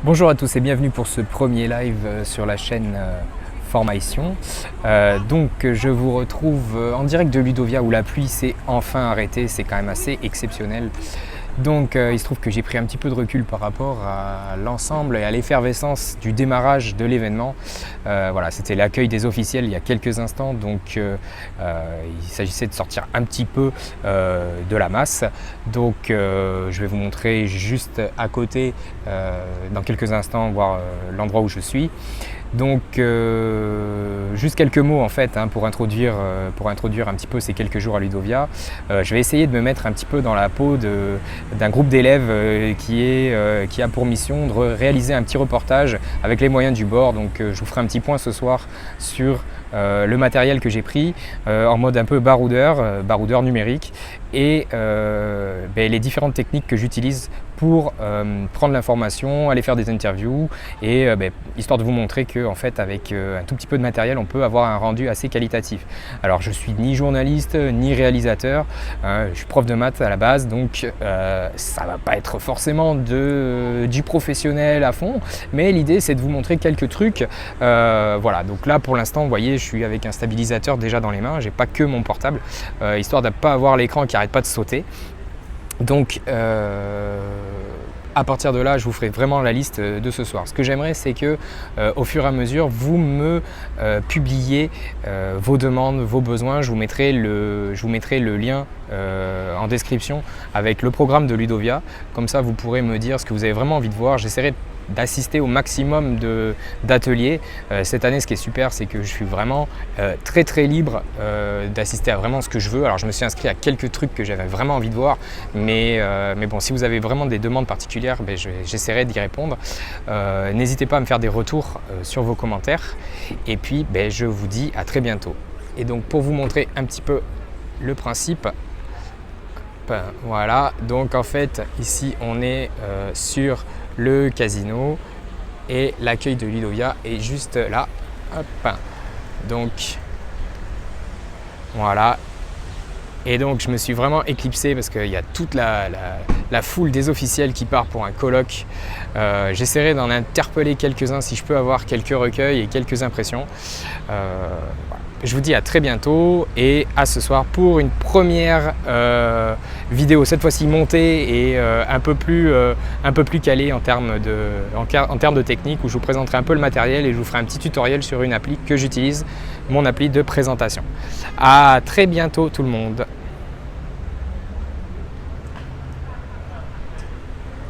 Bonjour à tous et bienvenue pour ce premier live sur la chaîne Formation. Je vous retrouve en direct de Ludovia où la pluie s'est enfin arrêtée, c'est quand même assez exceptionnel. Il se trouve que j'ai pris un petit peu de recul par rapport à l'ensemble et à l'effervescence du démarrage de l'événement. Voilà, c'était l'accueil des officiels il y a quelques instants, il s'agissait de sortir un petit peu de la masse. Je vais vous montrer juste à côté dans quelques instants, voir l'endroit où je suis. Juste quelques mots en fait pour introduire un petit peu ces quelques jours à Ludovia. Je vais essayer de me mettre un petit peu dans la peau d'un groupe d'élèves qui a pour mission de réaliser un petit reportage avec les moyens du bord. Je vous ferai un petit point ce soir sur le matériel que j'ai pris en mode un peu baroudeur numérique et les différentes techniques que j'utilise pour prendre l'information, aller faire des interviews et histoire de vous montrer que en fait avec un tout petit peu de matériel on peut avoir un rendu assez qualitatif. Alors je suis ni journaliste ni réalisateur, je suis prof de maths à la base ça va pas être forcément du professionnel à fond, mais l'idée c'est de vous montrer quelques trucs. Voilà, donc là pour l'instant vous voyez je suis avec un stabilisateur déjà dans les mains, j'ai pas que mon portable, histoire de ne pas avoir l'écran qui arrête pas de sauter. À partir de là, je vous ferai vraiment la liste de ce soir. Ce que j'aimerais, c'est que au fur et à mesure, vous me publiez vos demandes, vos besoins. Je vous mettrai le lien en description avec le programme de Ludovia. Comme ça, vous pourrez me dire ce que vous avez vraiment envie de voir. J'essaierai d'assister au maximum d'ateliers. Cette année, ce qui est super, c'est que je suis vraiment très libre d'assister à vraiment ce que je veux. Alors, je me suis inscrit à quelques trucs que j'avais vraiment envie de voir, mais bon, si vous avez vraiment des demandes particulières, j'essaierai d'y répondre. N'hésitez pas à me faire des retours sur vos commentaires. Et puis, je vous dis à très bientôt. Et donc, pour vous montrer un petit peu le principe, voilà, donc en fait ici on est sur le casino et l'accueil de Ludovia est juste là. Hop. Donc voilà, et donc je me suis vraiment éclipsé parce qu'il y a toute la foule des officiels qui part pour un colloque. J'essaierai d'en interpeller quelques-uns si je peux avoir quelques recueils et quelques impressions. Voilà. Je vous dis à très bientôt et à ce soir pour une première vidéo, cette fois-ci montée et un peu plus calée en termes de technique, où je vous présenterai un peu le matériel et je vous ferai un petit tutoriel sur une appli que j'utilise, mon appli de présentation. À très bientôt tout le monde.